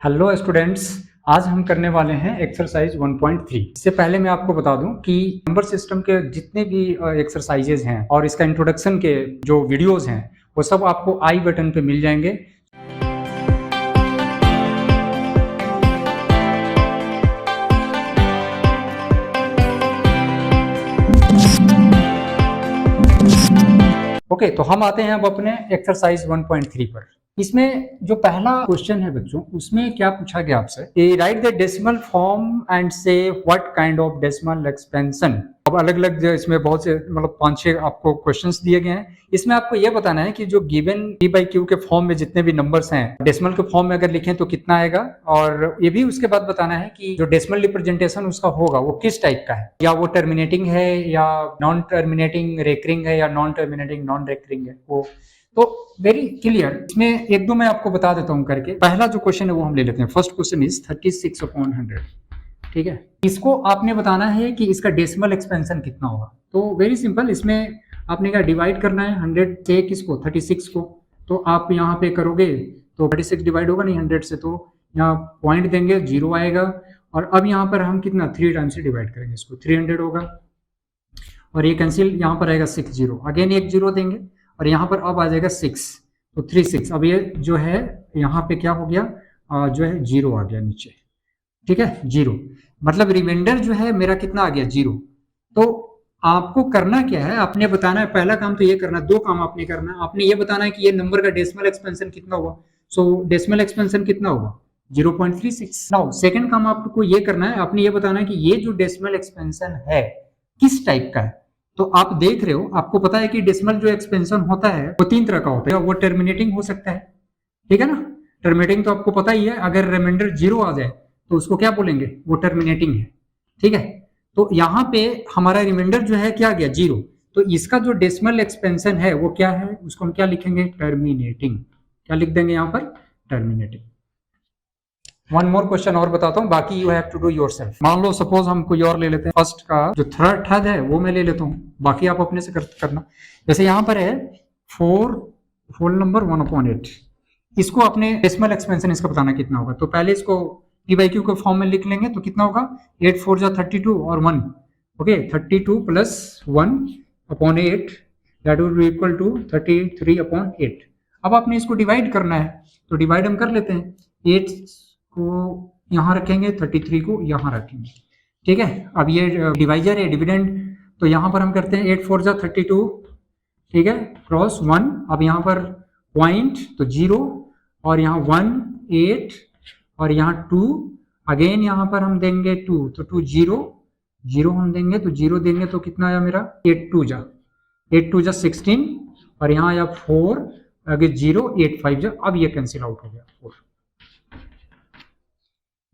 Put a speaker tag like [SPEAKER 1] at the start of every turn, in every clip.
[SPEAKER 1] Hello students, आज हम करने वाले हैं एक्सरसाइज 1.3। इससे पहले मैं आपको बता दूं कि नंबर सिस्टम के जितने भी एक्सरसाइजेज हैं और इसका इंट्रोडक्शन के जो वीडियोस हैं वो सब आपको आई बटन पे मिल जाएंगे। ओके, तो हम आते हैं अब अपने एक्सरसाइज 1.3 पर। इसमें जो पहला क्वेश्चन है बच्चों, उसमें क्या पूछा गया आपसे, write the decimal form and say what kind of decimal expansion. अब अलग अलग इसमें बहुत से मतलब 5-6 आपको क्वेश्चंस दिए गए हैं। इसमें आपको यह बताना है कि जो गिवन p बाई क्यू के फॉर्म में जितने भी नंबर्स हैं डेसिमल के फॉर्म में अगर लिखें तो कितना आएगा, और ये भी उसके बाद बताना है कि जो डेसिमल रिप्रेजेंटेशन उसका होगा वो किस टाइप का है, या वो टर्मिनेटिंग है या नॉन टर्मिनेटिंग रेकरिंग है या नॉन टर्मिनेटिंग नॉन रेकरिंग है वो। तो वेरी क्लियर, इसमें एक दो मैं आपको बता देता हूं करके। पहला जो क्वेश्चन है वो हम ले लेते हैं। First question is 36/100। ठीक है, इसको आपने बताना है कि इसका डेसिमल एक्सपेंशन कितना होगा। तो वेरी सिंपल, इसमें आपने क्या डिवाइड करना है 100 से किसको, 36 को। तो आप यहाँ पे करोगे तो 36 डिवाइड होगा नहीं 100 से, तो यहाँ पॉइंट देंगे 0 आएगा। और अब यहाँ पर हम कितना 3 टाइम्स से डिवाइड करेंगे इसको, 300 होगा। और ये कैंसिल, यहाँ पर आएगा 6 0, अगेन एक 0 देंगे और यहाँ पर अब आ जाएगा 6, तो 3 6। अब ये जो है यहाँ पे क्या हो गया, जो है 0 आ गया नीचे। ठीक है, 0 मतलब रिमाइंडर जो है मेरा कितना आ गया, 0। तो आपको करना क्या है, आपने बताना है, पहला काम तो ये करना, दो काम आपने करना है। आपने ये बताना है कि ये नंबर का डेसिमल एक्सपेंशन कितना हुआ। सो डेसिमल एक्सपेंशन कितना होगा, 0.36। नाउ सेकंड काम आपको ये करना है, आपने ये बताना है कि ये जो डेसिमल एक्सपेंशन है किस टाइप का है। तो आप देख रहे हो, आपको पता है कि डेसिमल जो एक्सपेंशन होता है वो 3 तरह का होता है। वो टर्मिनेटिंग हो सकता है, ठीक है ना, टर्मिनेटिंग तो आपको पता ही है। अगर रिमाइंडर 0 आ जाए तो उसको क्या बोलेंगे, वो टर्मिनेटिंग है। ठीक है, तो यहाँ पे हमारा रिमाइंडर जो है क्या आ गया, 0। तो इसका जो डेसिमल एक्सपेंशन है वो क्या है, उसको हम क्या लिखेंगे, टर्मिनेटिंग। क्या लिख देंगे यहाँ पर, टर्मिनेटिंग। वन मोर क्वेश्चन और बताता हूँ, बाकी you have to do yourself. मान लो सपोज हम कोई और ले लेते हैं, फर्स्ट का जो थर्ड है वो मैं ले लेता हूँ, बाकी आप अपने से करना। जैसे यहाँ पर है 4 होल नंबर 1/8। इसको अपने डेसिमल एक्सपेंशन इसका बताना कितना होगा। तो पहले इसको p बाई क्यू के फॉर्म में लिख लेंगे, तो कितना होगा, 8 4 जा 32 और 1। Okay, 32 plus 1/8 that will be equal to 33/8। अब आपने इसको डिवाइड करना है, तो डिवाइड हम कर लेते हैं। 8 को यहाँ रखेंगे, 33 को यहाँ रखेंगे। ठीक है, अब ये डिवाइजर है, डिविडेंड, तो यहाँ पर हम करते हैं 8 4 जा 32। ठीक है, क्रॉस 1। अब यहाँ पर पॉइंट तो 0 और यहाँ 1 8 और यहाँ 2, अगेन यहाँ पर हम देंगे 2, तो 2 0 0 हम देंगे, तो 0 देंगे तो कितना आया मेरा, 8 2 जा 16 और यहाँ आया 4, आगे 0 8 5 जा। अब ये कैंसिल आउट हो गया 4,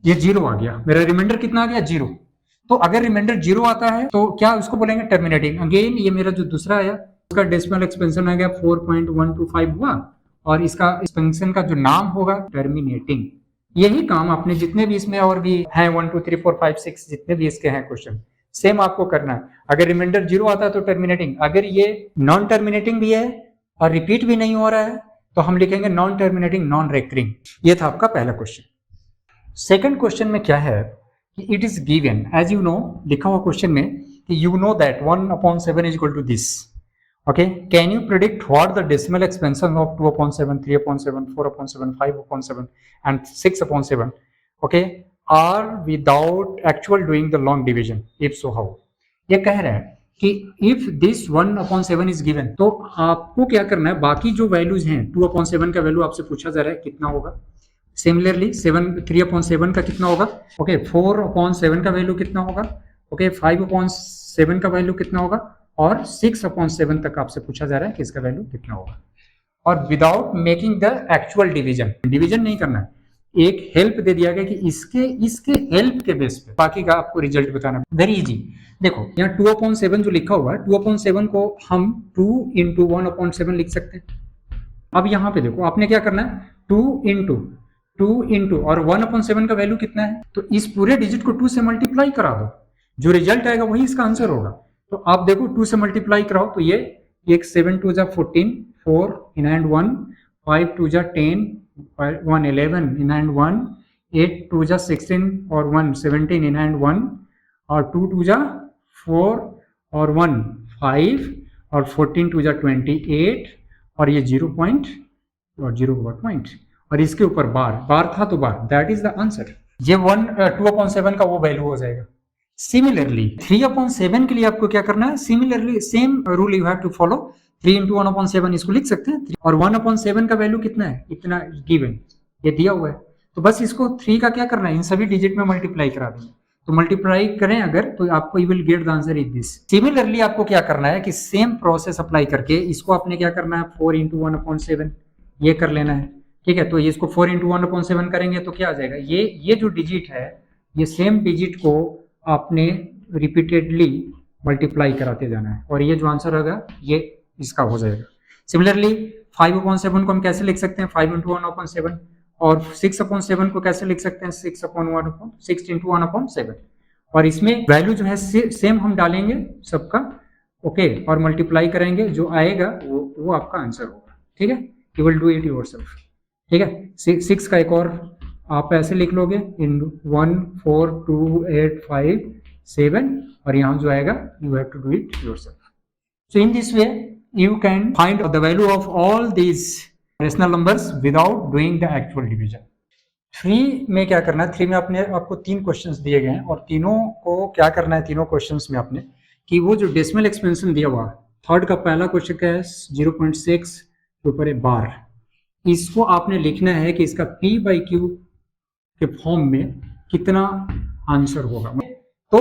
[SPEAKER 1] ये 0 आ गया, मेरा रिमाइंडर कितना आ गया, 0। तो अगर रिमाइंडर 0 आता है तो क्या उसको बोलेंगे, टर्मिनेटिंग। अगेन ये मेरा जो दूसरा आया उसका डेसिमल एक्सपेंशन आ गया 4.125 हुआ, और इसका एक्सपेंशन का जो नाम होगा टर्मिनेटिंग। यही काम आपने जितने भी इसमें और भी हैं 1 2 3 4 5 6 जितने भी इसके हैं क्वेश्चन, सेम आपको करना है। अगर रिमाइंडर 0 आता है तो टर्मिनेटिंग, अगर ये नॉन टर्मिनेटिंग भी है और रिपीट भी नहीं हो रहा है तो हम लिखेंगे नॉन टर्मिनेटिंग नॉन रेकरिंग। ये था आपका पहला क्वेश्चन। सेकंड क्वेश्चन में क्या है कि it is given as you know, लिखा हुआ क्वेश्चन में कि you know that 1/7 is equal to this. Okay, can you predict what the decimal expansion of 2/7, 3/7, 4/7, 5/7 and 6/7, okay, are without actual doing the long division? If so, how? ये कह रहा है कि if this 1/7 is given, तो आपको क्या करना है, बाकी जो वैल्यूज हैं 2/7 का वैल्यू आपसे पूछा जा रहा है कितना होगा। सिमिलरली 3/7 का कितना होगा, ओके 4/7 का वैल्यू कितना होगा, ओके 5/7 का वैल्यू कितना होगा, और 6/7 तक आपसे पूछा जा रहा है कि इसका वैल्यू कितना होगा। और without making the actual division, division नहीं करना है, एक हेल्प दे दिया गया कि इसके हेल्प के बेस पे बाकी का आपको रिजल्ट बताना। वेरी इजी, देखो यहाँ 2/7 जो लिखा हुआ है, 2/7 को हम 2 × 1/7 लिख सकते हैं। अब यहाँ पे देखो आपने क्या करना है, 2 × और 1/7 का वैल्यू कितना है, तो इस पूरे डिजिट को 2 से मल्टीप्लाई करा दो, जो रिजल्ट आएगा वही इसका आंसर होगा। तो आप देखो 2 से मल्टीप्लाई कराओ तो ये एक 7 2 जा 14, 4 इन हैंड 1, 5 2 जा 10, 1 11 इन हैंड 1, 8 2 जा 16 और 1 17 इन हैंड 1 और 2 2 जा 4 और 1 5 और 14 2 जा 28 और ये 0 पॉइंट और 0 पॉइंट और इसके ऊपर बार था तो बार, दैट इज द आंसर। ये 2/7 का वो वैल्यू हो जाएगा। सिमिलरली 3/7 के लिए आपको क्या करना है, similarly same rule you have to follow. 3 into 1/7 इसको लिख सकते हैं और 1/7 का वैल्यू कितना है, इतना गिवन, ये दिया हुआ है। तो बस इसको 3 का क्या करना है, इन सभी डिजिट में मल्टीप्लाई करा देंगे। तो मल्टीप्लाई करें अगर तो आपको you will get the answer is this. Similarly आपको क्या करना है कि सेम प्रोसेस अप्लाई करके इसको आपने क्या करना है 4 into 1/7 ये कर लेना है, ठीक है। तो ये इसको 4 into 1/7 करेंगे तो क्या आ जाएगा, ये जो डिजिट है ये सेम डिजिट को आपने रिपीटेडली मल्टीप्लाई कराते जाना है और ये जो आंसर होगा ये इसका हो जाएगा। सिमिलरली 5/7 को हम कैसे लिख सकते हैं 5 into 1/7 और 6/7 को कैसे लिख सकते हैं 6 into 1/7 और इसमें वैल्यू जो है सेम हम डालेंगे सबका, ओके, और मल्टीप्लाई करेंगे, जो आएगा वो आपका आंसर होगा, ठीक है। You will do it yourself, ठीक है। 6 का एक और आप ऐसे लिख लोगे इन 1 4 2 8 5 7 और यहाँ जो आएगा you have to do it yourself. So in this way you can find the value of all these rational numbers without doing the actual division। 3 में क्या करना है, 3 में आपको 3 क्वेश्चंस दिए गए हैं और तीनों को क्या करना है, तीनों क्वेश्चंस में आपने कि वो जो डेसिमल एक्सपेंशन दिया हुआ, थर्ड का पहला क्वेश्चन क्या है 0.6 के ऊपर है बार, इसको आपने लिखना है कि इसका p/q के फॉर्म में कितना आंसर होगा। तो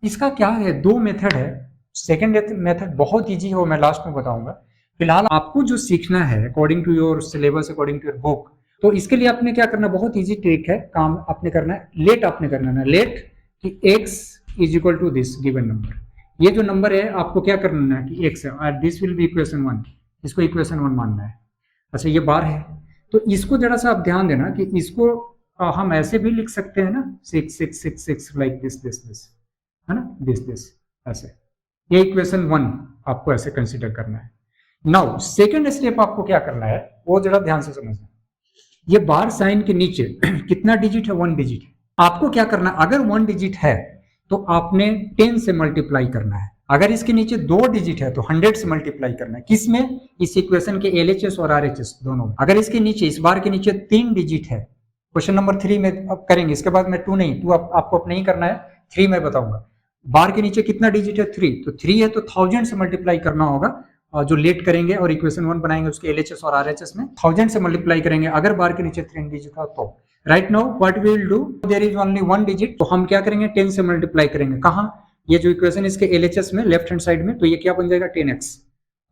[SPEAKER 1] इसका क्या है, 2 मेथड है। सेकेंड मेथड बहुत इजी है, वो मैं लास्ट में बताऊंगा। फिलहाल आपको जो सीखना है according to your syllabus, according to your book, तो इसके लिए आपने क्या करना, बहुत इजी ट्रिक है, काम आपने करना है, लेट आपने करना है, लेट कि x is equal to this given number. ये जो नंबर है आपको क्या करना है कि x है और दिस विल बी इक्वेशन 1, इसको इक्वेशन 1 मानना है। अच्छा ये बार है तो इसको जरा सा आप ध्यान देना कि इसको हम ऐसे भी लिख सकते हैं ना 6 6 6 6 लाइक दिस है ना, दिस ऐसे, ये इक्वेशन 1 आपको ऐसे कंसीडर करना है। नाउ सेकंड स्टेप आपको क्या करना है वो जरा ध्यान से समझना। ये बार साइन के नीचे कितना डिजिट है, 1 डिजिट है। आपको क्या करना है, अगर 1 डिजिट है तो आपने 10 से मल्टीप्लाई करना है, अगर इसके नीचे 2 डिजिट है तो 100 से मल्टीप्लाई करना है। किसमें, इस इक्वेशन के LHS और RHS दोनों में। अगर इसके नीचे, इस बार के नीचे 3 डिजिट है, क्वेश्चन नंबर 3 में अब करेंगे, इसके बाद में 2 नहीं, 2 आपको अब नहीं करना है, 3 में बताऊंगा। बार के नीचे कितना डिजिट है 3, तो 3 है तो 1000 से मल्टीप्लाई करना होगा, और जो लेट करेंगे और इक्वेशन 1 बनाएंगे उसके LHS और RHS में 1000 से मल्टीप्लाई करेंगे अगर बार के नीचे 3 डिजिट हो तो। Right now what we will do, there is only 1 digit, तो हम क्या करेंगे 10 से मल्टीप्लाई करेंगे। कहां, ये जो इक्वेशन इसके LHS में लेफ्ट हैंड साइड में, तो ये क्या बन जाएगा 10x,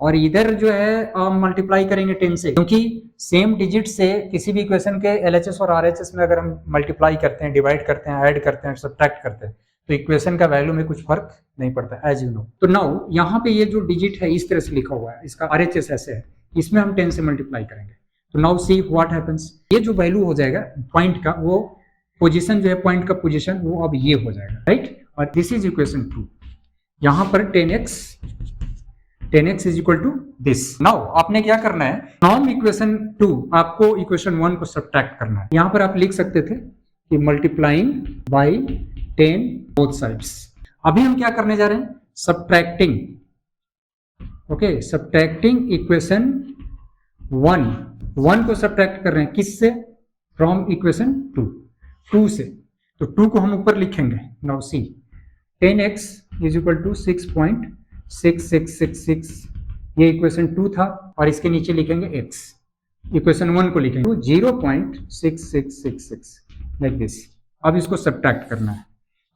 [SPEAKER 1] और इधर जो है मल्टीप्लाई करेंगे 10 से, क्योंकि सेम डिजिट से किसी भी इक्वेशन के LHS और RHS में अगर हम मल्टीप्लाई करते हैं, डिवाइड करते हैं, ऐड करते हैं, सब्ट्रैक्ट करते हैं, तो इक्वेशन का वैल्यू में कुछ फर्क नहीं पड़ता, एज यू नो। तो नाउ यहाँ पे ये जो डिजिट है इस तरह से लिखा हुआ है, इसका RHS ऐसे है, इसमें हम 10 से मल्टीप्लाई करेंगे। तो नाउ सी व्हाट हैपेंस, ये जो वैल्यू हो जाएगा पॉइंट का, वो पोजीशन जो है पॉइंट का पोजीशन, वो अब ये हो जाएगा, राइट। और दिस इज इक्वेशन 2, यहाँ पर 10x is equal to this. Now आपने क्या करना है, फ्रॉम इक्वेशन 2 आपको इक्वेशन 1 को सब्ट्रैक्ट करना है। यहाँ पर आप लिख सकते थे कि मल्टीप्लाइंग बाई 10 बोथ साइड्स। अभी हम क्या करने जा रहे हैं, सब्ट्रैक्टिंग, ओके, सब्ट्रैक्टिंग इक्वेशन 1 को सब्ट्रैक्ट कर रहे हैं, किससे, फ्रॉम इक्वेशन 2 से, तो 2 को हम ऊपर लिखेंगे। Now see 10x is equal to 6.6666, ये इक्वेशन 2 था, और इसके नीचे लिखेंगे x, इक्वेशन 1 को लिखेंगे 0.6666 लाइक दिस। अब इसको सब्ट्रैक्ट करना है,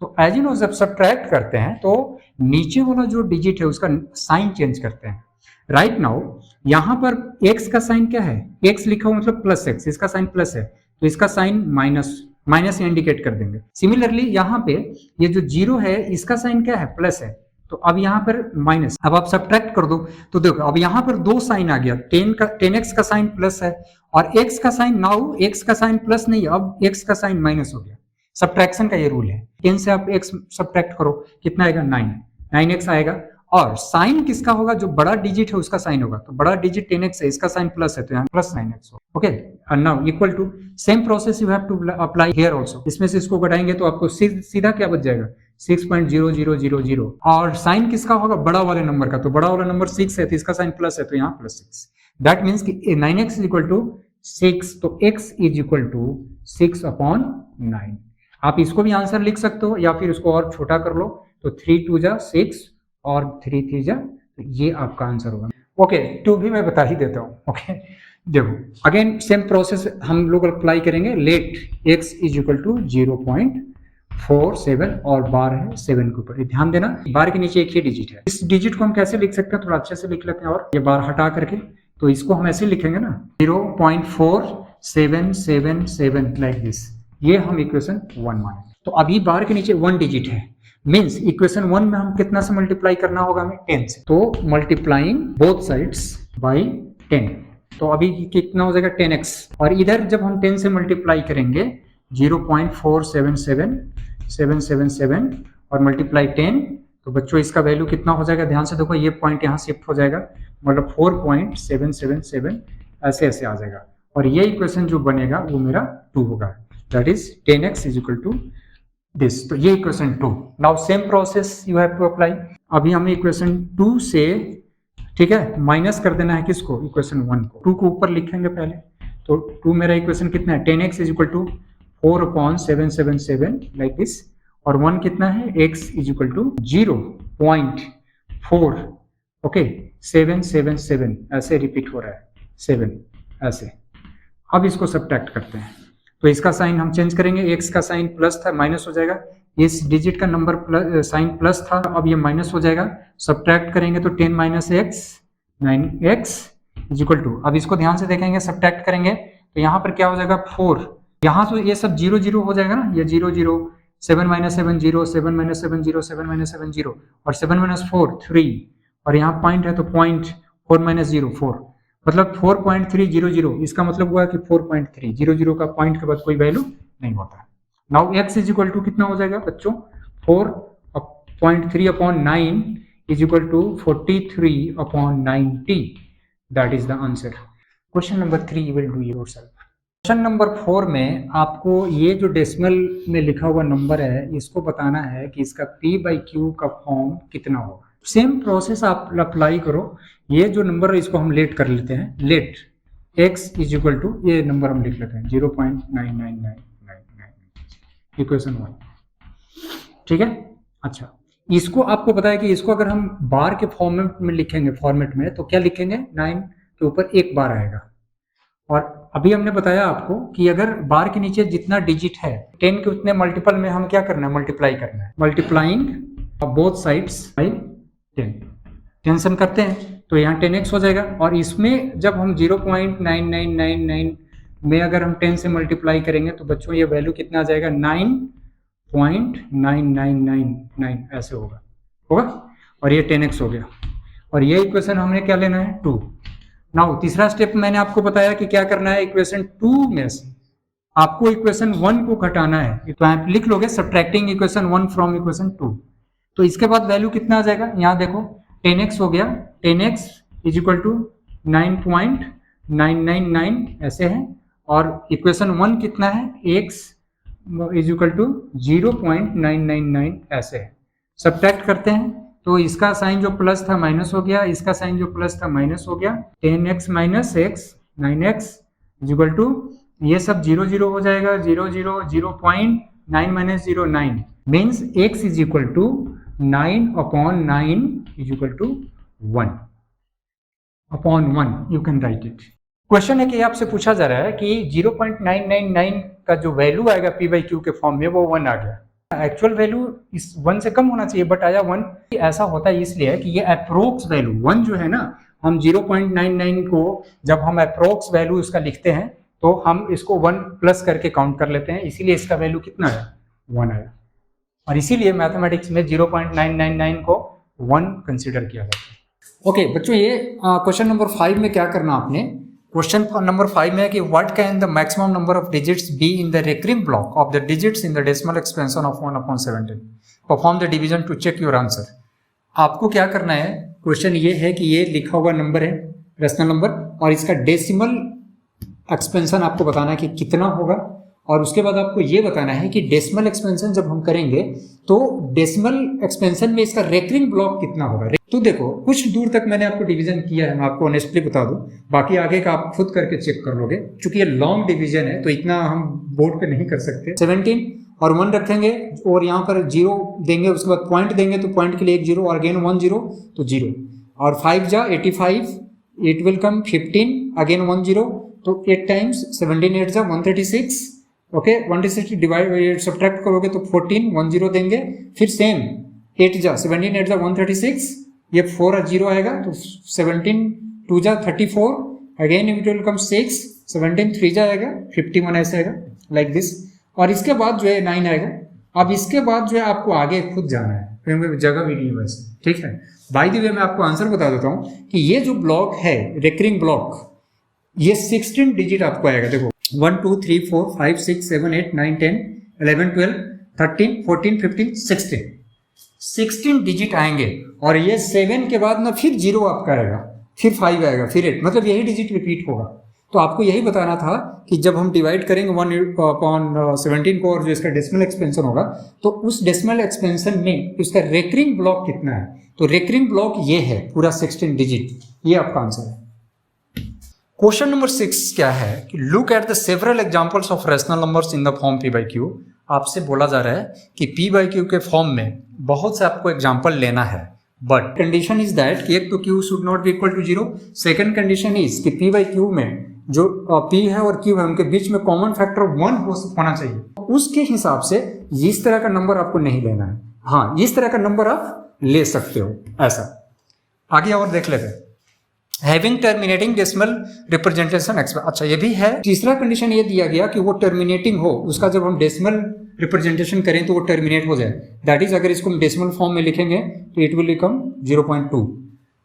[SPEAKER 1] तो एज यू नो जब सब्ट्रैक्ट करते हैं तो नीचे वाला जो डिजिट है उसका साइन चेंज करते हैं। राइट नाउ यहाँ पर x का साइन क्या है, x लिखा हुआ मतलब प्लस x, इसका साइन प्लस है तो इसका साइन माइनस इंडिकेट कर देंगे। सिमिलरली यहाँ पे ये जो 0 है इसका साइन क्या है, प्लस है, तो अब यहाँ पर माइनस। अब आप सब्ट्रैक्ट कर दो तो देखो अब यहाँ पर 2 साइन आ गया, 10x का साइन प्लस है और x का साइन, नाउ x का साइन प्लस नहीं है, अब x का साइन माइनस हो गया। सब्ट्रैक्शन का ये रूल है, 10 से आप x सब्ट्रैक्ट करो, कितना आएगा 9x आएगा। और साइन किसका होगा, जो बड़ा डिजिट है उसका साइन होगा, तो बड़ा डिजिट 10x है, इसका साइन प्लस है तो यहाँ प्लस 9x होगा। Okay, and now equal to same process you have to apply here also. इसमें से इसको घटाएंगे तो आपको सीधा क्या बच जाएगा 6.0000 और साइन किसका होगा, बड़ा वाले नंबर का, तो बड़ा वाला नंबर 6 है तो इसका साइन प्लस है तो यहाँ प्लस 6। दैट मीन्स कि 9x इज इक्वल टू 6, तो x इज इक्वल टू 6/9। आप इसको भी आंसर लिख सकते हो या फिर इसको और छोटा कर लो, तो 3 2 जा 6 और 3 3 जा, ये आपका आंसर होगा। ओके, 2 भी मैं बता ही देता हूँ। ओके, देखो अगेन सेम प्रोसेस हम लोग अप्लाई करेंगे। Let x is equal to 0.47 और बार है 7 के ऊपर। ध्यान देना बार के नीचे एक ही डिजिट है। इस डिजिट को हम कैसे लिख सकते हैं, थोड़ा अच्छे से लिख लेते हैं, और ये बार हटा करके तो इसको हम ऐसे लिखेंगे ना 0.4777 लाइक दिस। ये हम इक्वेशन 1 माने। तो अभी बार के नीचे 1 डिजिट है, मीन्स इक्वेशन 1 में हम कितना से मल्टीप्लाई करना होगा हमें 10 से, तो मल्टीप्लाइंग बोथ साइड्स बाई 10, तो अभी कितना हो जाएगा 10x, और इधर जब हम 10 से मल्टीप्लाई करेंगे 0.4777 और मल्टीप्लाई 10, तो बच्चों इसका वैल्यू कितना हो जाएगा, ध्यान से देखो, ये पॉइंट यहाँ शिफ्ट हो जाएगा, मतलब 4.777 ऐसे ऐसे आ जाएगा, और ये इक्वेशन जो बनेगा वो मेरा 2 होगा, that is 10x is equal to this. तो ये equation 2। Now same process you have to apply. अभी हमें इक्वेशन 2 से, ठीक है, माइनस कर देना है किसको, इक्वेशन 1 को। 2 को ऊपर लिखेंगे पहले, तो 2 मेरा इक्वेशन कितना है 10x is equal to 4/777 like this, और 1 कितना है x is equal to 0.4 okay 777 ऐसे रिपीट हो रहा है 7 ऐसे। अब इसको सब्ट्रैक्ट करते हैं, तो इसका साइन हम चेंज करेंगे, x का साइन प्लस था माइनस हो जाएगा, इस डिजिट का नंबर प्लस साइन प्लस था, अब ये माइनस हो जाएगा, सब्ट्रैक्ट करेंगे तो 10 - x 9x is equal to, अब इसको ध्यान से देखेंगे, सब्ट्रैक्ट करेंगे तो यहाँ पर क्या हो जाएगा 4, यहाँ तो ये सब 0 0 हो जाएगा ना, ये 0 0 7 - 7 0 7 - 7 0 7 - 7 0 और 7 - 4 3, और यहाँ पॉइंट है तो पॉइंट 4 - 0 4, मतलब 4.300, इसका मतलब हुआ कि 4.300 का पॉइंट के बाद कोई वैल्यू नहीं होता। Now x is equal to कितना हो जाएगा बच्चों, 4.3/9 is equal to 43/90, that is the answer. Question number 3 will do yourself. Question number 4 में आपको ये जो डेसिमल में लिखा हुआ नंबर है, इसको बताना है कि इसका p/q का फॉर्म कितना होगा। सेम प्रोसेस आप अप्लाई करो, ये जो नंबर है इसको हम लेट कर लेते हैं, let x is equal to, ये नंबर हम लिख लेते हैं 0.99999 इक्वेशन 1, ठीक है। अच्छा, इसको आपको पता है कि इसको अगर हम बार के फॉर्मेट में लिखेंगे, फॉर्मेट में, तो क्या लिखेंगे 9 के ऊपर एक बार आएगा, और अभी हमने बताया आपको कि अगर बार के नीचे जितना डिजिट है 10 के उतने मल्टीपल में हम क्या करना है, मल्टीप्लाई करना है, multiplying both sides by 10, tension करते हैं तो यहाँ 10x हो जाएगा, और इसमें जब हम 0.9999 में अगर हम 10 से मल्टीप्लाई करेंगे तो बच्चों ये वैल्यू कितना आ जाएगा 9.9999 ऐसे होगा, और ये 10x हो गया, और ये इक्वेशन हमने क्या लेना है 2। नाउ तीसरा स्टेप मैंने आपको बताया कि क्या करना है, इक्वेशन 2 में से आपको इक्वेशन 1 को घटाना है, तो आप लिख लोगे सब्ट्रैक्टिंग इक्वेशन 1 फ्रॉम इक्वेशन 2, तो इसके बाद वैल्यू कितना आ जाएगा, यहाँ देखो 10x हो गया, 10x इज इक्वल टू 9.999 ऐसे है, और इक्वेशन 1 कितना है, x इज इक्वल टू 0.999 ऐसे है। सब्ट्रैक्ट करते हैं तो इसका साइन जो प्लस था माइनस हो गया, इसका साइन जो प्लस था माइनस हो गया, 10x - x 9x is equal to, ये सब 0 0 हो जाएगा, 0 0 0.9 - 09 means x is equal to 9/9 is equal to 1/1, you can write it. Question है कि आपसे पूछा जा रहा है कि 0.999 का जो वैल्यू आएगा p/q के फॉर्म में वो 1 आ गया, एक्चुअल वैल्यू इस 1 से कम होना चाहिए बट आया 1। ऐसा होता है इसलिए कि ये अप्रोक्स वैल्यू 1 जो है ना, हम 0.99 को जब हम अप्रोक्स वैल्यू इसका लिखते हैं तो हम इसको 1 प्लस करके काउंट कर लेते हैं, इसीलिए इसका वैल्यू कितना आया 1 आया, और इसीलिए मैथमेटिक्स में 0.999 को 1 कंसीडर किया जाता है। ओके बच्चों, ये क्वेश्चन नंबर 5 में क्या करना आपने, क्वेश्चन नंबर 5 में है कि what can the maximum number of digits be in the recurring block of the digits in the decimal expansion of 1/17, perform the division to check your answer. आपको क्या करना है, क्वेश्चन ये है कि ये लिखा हुआ नंबर है रेशनल नंबर और इसका डेसिमल एक्सपेंशन आपको बताना है कि कितना होगा, और उसके बाद आपको ये बताना है कि डेसिमल एक्सपेंशन जब हम करेंगे तो डेसिमल एक्सपेंशन में इसका रेकरिंग ब्लॉक कितना होगा। तो देखो कुछ दूर तक मैंने आपको डिवीजन किया है, मैं आपको ऑनेस्टली बता दूं, बाकी आगे का आप खुद करके चेक कर लोगे, क्योंकि ये लॉन्ग डिवीजन है तो इतना हम बोर्ड पे नहीं कर सकते। 17 और 1 रखेंगे और यहाँ पर 0 देंगे, उसके बाद पॉइंट देंगे तो पॉइंट के लिए एक 0 और अगेन 1 0 तो 0 और 5 जा 85, इट विल कम 15 अगेन 1 0 तो 8 टाइम्स 17 8 जा 136। ओके 136 डिवाइड सब्ट्रैक्ट करोगे तो 14 1 0 देंगे, फिर सेम 8 जा 17 8 जा 136, ये 4 0 आएगा तो 17 2 जा 34 अगेन इट विल कम 6 17 3 जा आएगा 51 ऐसे आएगा लाइक दिस, और इसके बाद जो है 9 आएगा। अब इसके बाद जो है आपको आगे खुद जाना है क्योंकि जगह भी नहीं है वैसे, ठीक है। बाय द वे मैं आपको आंसर बता देता हूँ कि ये जो ब्लॉक है रेकरिंग ब्लॉक, ये 16 डिजिट आपको आएगा। देखो 1 2 3 4 5 6 7 8 9 10 11 12 13 14 15 16 डिजिट आएंगे, और ये 7 के बाद ना फिर 0 आपका आएगा, फिर 5 आएगा, फिर 8, मतलब यही डिजिट रिपीट होगा। तो आपको यही बताना था कि जब हम डिवाइड करेंगे 1/17 को और जो इसका डेसिमल एक्सपेंशन होगा तो उस डेसिमल एक्सपेंशन में उसका रेकरिंग ब्लॉक कितना है। तो रेकरिंग ब्लॉक ये है पूरा 16 डिजिट, ये आपका आंसर है। क्वेश्चन नंबर 6 क्या है कि look at the several examples of rational numbers in the form p by q। आपसे बोला जा रहा है कि p by q के फॉर्म में बहुत से आपको एग्जांपल लेना है, बट कंडीशन इज दैट कि एक तो q should not be equal to 0, second condition is कि p by q में जो p है और q है उनके बीच में कॉमन फैक्टर 1 होना चाहिए। उसके हिसाब से इस तरह का नंबर आपको नहीं लेना है, हाँ इस तरह का नंबर आप ले सकते हो ऐसा। आगे और देख लेते हैं। Having terminating decimal representation expression, अच्छा ये भी है। तीसरा कंडीशन ये दिया गया कि वो टर्मिनेटिंग हो, उसका जब हम डेसिमल रिप्रेजेंटेशन करें तो वो टर्मिनेट हो जाए, दैट इज अगर इसको हम डेसिमल फॉर्म में लिखेंगे तो इट विल बिकम 0.2,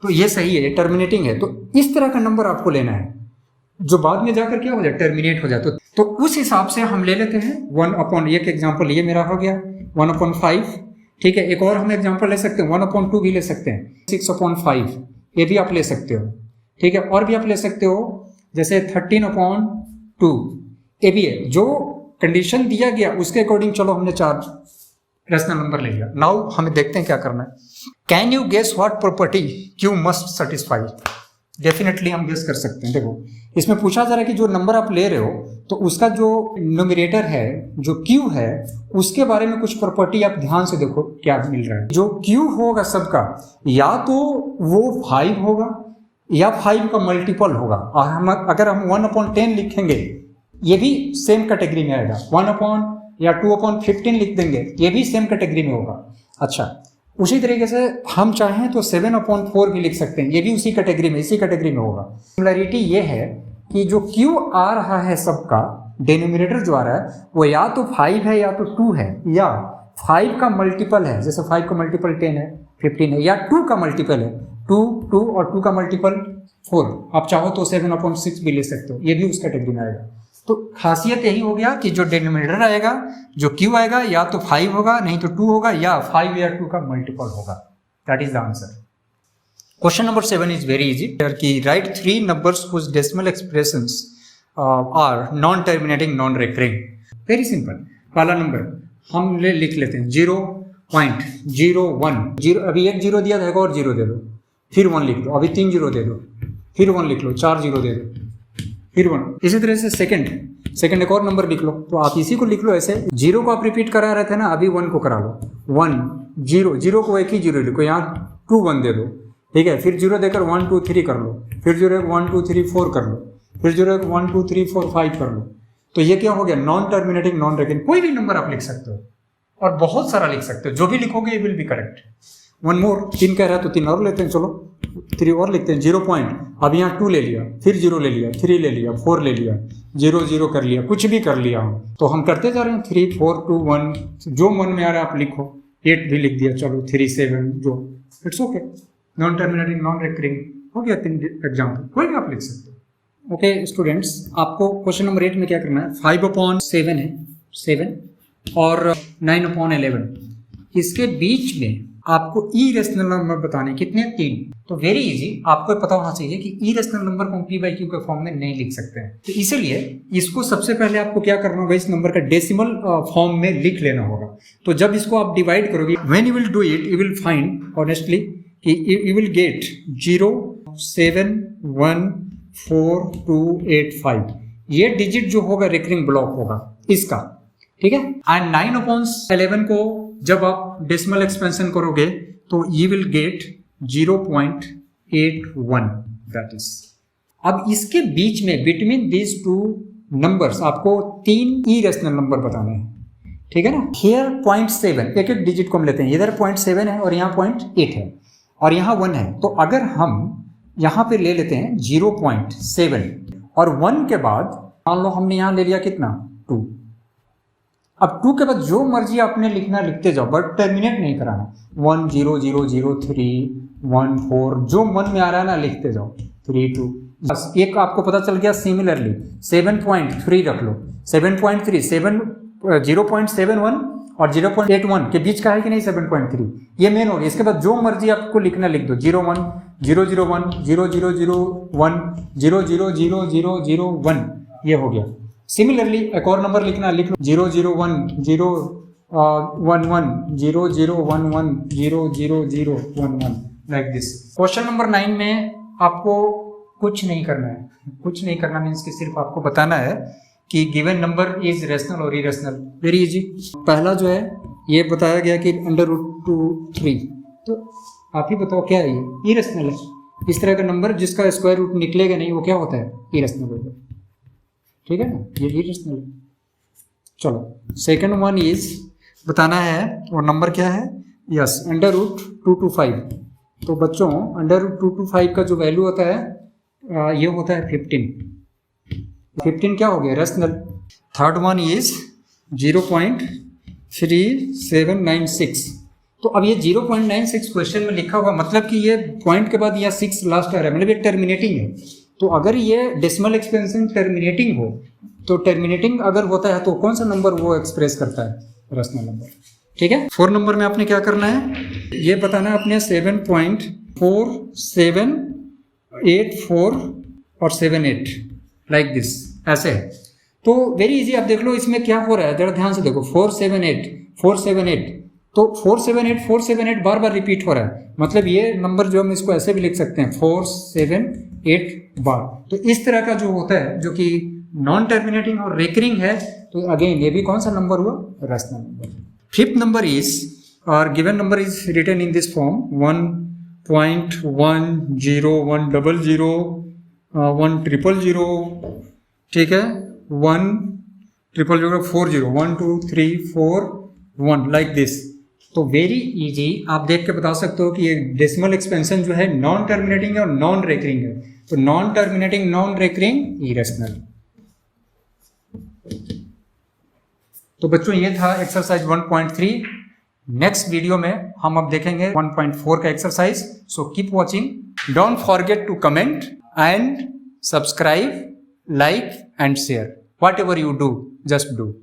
[SPEAKER 1] तो ये सही है, ये टर्मिनेटिंग है। तो इस तरह का नंबर आपको लेना है जो बाद में जाकर क्या हो जाए, टर्मिनेट हो जाए। तो उस हिसाब से हम ले लेते हैं 1/, एक एग्जाम्पल ये मेरा हो गया 1/5, ठीक है। एक और हम एग्जाम्पल ले सकते हैं 1/2 भी ले सकते हैं, 6/5 ये भी आप ले सकते हो, ठीक है। और भी आप ले सकते हो जैसे 13/2 ये भी है। जो कंडीशन दिया गया उसके अकॉर्डिंग चलो हमने 4 रेशनल नंबर ले लिया। नाउ हमें देखते हैं क्या करना है। Can you guess what property Q must satisfy. Definitely हम गेस कर सकते हैं। देखो इसमें पूछा जा रहा है कि जो नंबर आप ले रहे हो तो उसका जो न्यूमरेटर है जो क्यू है उसके बारे में कुछ प्रॉपर्टी आप ध्यान से देखो क्या मिल रहा है। जो क्यू होगा सबका या तो वो 5 होगा या 5 का मल्टीपल होगा, और हम अगर हम 1/10 लिखेंगे ये भी सेम कैटेगरी में आएगा, 1 या 2/15 लिख देंगे ये भी सेम कैटेगरी में होगा। अच्छा उसी तरीके से हम चाहें तो 7/4 भी लिख सकते हैं, ये भी उसी कैटेगरी में, इसी कैटेगरी में होगा। सिमिलरिटी ये है कि जो क्यू आ रहा है सबका डिनोमिनेटर जो आ रहा है वो या तो 5 है या तो 2 है या 5 का मल्टीपल है, जैसे 5 का मल्टीपल 10 है 15 है, या 2 का मल्टीपल है 2 और 2 का मल्टीपल 4, आप चाहो तो 7/6 भी ले सकते हो, ये भी उस कैटेगरी में आएगा। तो खासियत यही हो गया कि जो डिनोमिनेटर आएगा जो क्यू आएगा या तो 5 होगा नहीं तो 2 होगा या 5 या 2 का मल्टीपल होगा। That is the answer. Question number 7 is very easy कि write 3 numbers whose decimal expressions are non terminating non recurring. Very simple. पहला नंबर हम लिख लेते हैं 0.01, अभी एक 0 दिया था और 0 दे दो, फिर 1 लिख दो, अभी 3 0 दे दो, फिर 1 लिख लो, 4 0 दे दो, फिर 1। इसी तरह से सेकंड एक और नंबर लिख लो, तो आप इसी को लिख लो ऐसे। 0 को आप रिपीट करा रहे थे ना, अभी 1 को करा लो, 1 0 को एक ही 0 लिखो, यहाँ 2 1 दे दो, ठीक है। फिर 0 देकर 1 2 3 कर लो, फिर 0 1 2 3 4 कर लो, फिर 0 1 2 3 4 5 कर लो। तो ये क्या हो गया, नॉन टर्मिनेटिंग नॉन रिकरिंग। कोई भी नंबर आप लिख सकते हो और बहुत सारा लिख सकते हो, जो भी लिखोगे ये विल बी करेक्ट। 1 मोर, 3 कह रहा है तो 3 और लेते हैं, चलो 3 और लिखते हैं। 0 पॉइंट, अब यहाँ 2 ले लिया, फिर 0 ले लिया, 3 ले लिया, 4 ले लिया, 0 0 कर लिया, कुछ भी कर लिया हम, तो हम करते जा रहे हैं 3 4 2 1, जो मन में आ रहा है आप लिखो। 8 भी लिख दिया, चलो 3 7, जो it's okay. Non terminating non recurring हो गया 3 एग्जाम्पल, कोई भी आप लिख सकते हो। ओके स्टूडेंट्स, आपको क्वेश्चन नंबर 8 में क्या करना है, 5/7 है 7 और 9/11, इसके बीच में आपको इरेशनल नंबर बताने कितने 3। तो वेरी इजी, आपको पता होना चाहिए कि इरेशनल नंबर को P बाई क्यू के फॉर्म में नहीं लिख सकते हैं। तो इसीलिए इसको सबसे पहले आपको क्या करना होगा, इस नंबर का डेसिमल फॉर्म में लिख लेना होगा। तो जब इसको आप डिवाइड करोगे, when you will do it, you will find honestly कि यू विल गेट 0714285। ये डिजिट जो होगा रिकरिंग ब्लॉक होगा इसका, ठीक है। एंड 9/11 को जब आप डेसिमल एक्सपेंशन करोगे तो you will get 0.81, that is. अब इसके बीच में बिटवीन दीज टू नंबर्स आपको 3 इरेशनल नंबर बताने हैं, ठीक है ना। हियर 0.7, एक एक डिजिट को हम लेते हैं, इधर 0.7 है और यहाँ 0.8 है और यहाँ 1 है। तो अगर हम यहाँ पे ले लेते हैं 0.7 और 1 के बाद मान लो हमने यहाँ ले लिया कितना 2। अब 2 के बाद जो मर्जी आपने लिखना लिखते जाओ, बट टर्मिनेट नहीं कराना। 1 0 0 0 3 1 4, जो मन में आ रहा है ना लिखते जाओ, 3 2। बस एक आपको पता चल गया। सिमिलरली 7.3 रख लो, 7.3 0.71 और 0.81 के बीच का है कि नहीं 7.3, ये मेन हो गया। इसके बाद जो मर्जी आपको लिखना लिख दो, 01 001 0001 00001, ये हो गया। सिमिलरली एक और नंबर लिखना, लिख लो 001 011 0011 00011, लाइक दिस। क्वेश्चन नंबर 9 में आपको कुछ नहीं करना है, कुछ नहीं करना मीन्स कि सिर्फ आपको बताना है कि गिवन नंबर इज रेशनल और इरेशनल। Very easy. पहला जो है ये बताया गया कि √2 3, तो आप ही बताओ क्या है, ये इरेशनल है। इस तरह का नंबर जिसका स्क्वायर रूट निकलेगा नहीं वो क्या होता है, इरेशनल होगा, ठीक है ना, ये इरेशनल है। चलो सेकंड वन इज बताना है, और नंबर क्या है, यस √225। तो बच्चों √225 का जो वैल्यू होता है ये होता है 15 क्या हो गया, रेशनल। Third one is 0.3796। तो अब ये 0.96 क्वेश्चन में लिखा हुआ, मतलब कि ये पॉइंट के बाद यह 6 लास्ट आ रहा है, मतलब ये टर्मिनेटिंग है। तो अगर ये डेसिमल एक्सपेंशन टर्मिनेटिंग हो, तो टर्मिनेटिंग अगर होता है तो कौन सा नंबर वो एक्सप्रेस करता है, रेशनल नंबर, ठीक है। 4 नंबर में आपने क्या करना है, ये बताना है अपने 7.4784 और 78, लाइक दिस, ऐसे है। तो वेरी इजी, आप देख लो इसमें क्या हो रहा है, जरा ध्यान से देखो, 478 तो 478 बार बार रिपीट हो रहा है, मतलब ये नंबर जो हम इसको ऐसे भी लिख सकते हैं 478 बार। तो इस तरह का जो होता है जो कि नॉन टर्मिनेटिंग और रेकरिंग है, तो अगेन ये भी कौन सा नंबर हुआ, rational number. 5th number is, और given number is written in this form 1.101000 10000, ठीक है, 10040 1 2 3 4 1, लाइक दिस। तो वेरी इजी, आप देख के बता सकते हो कि ये डेसिमल एक्सपेंशन जो है नॉन टर्मिनेटिंग है और नॉन रेकरिंग है। तो non terminating, non recurring, irrational. तो बच्चों ये था एक्सरसाइज 1.3। नेक्स्ट वीडियो में हम अब देखेंगे 1.4 का exercise. So keep watching, don't forget to comment and subscribe, like and share. Whatever you do, just do.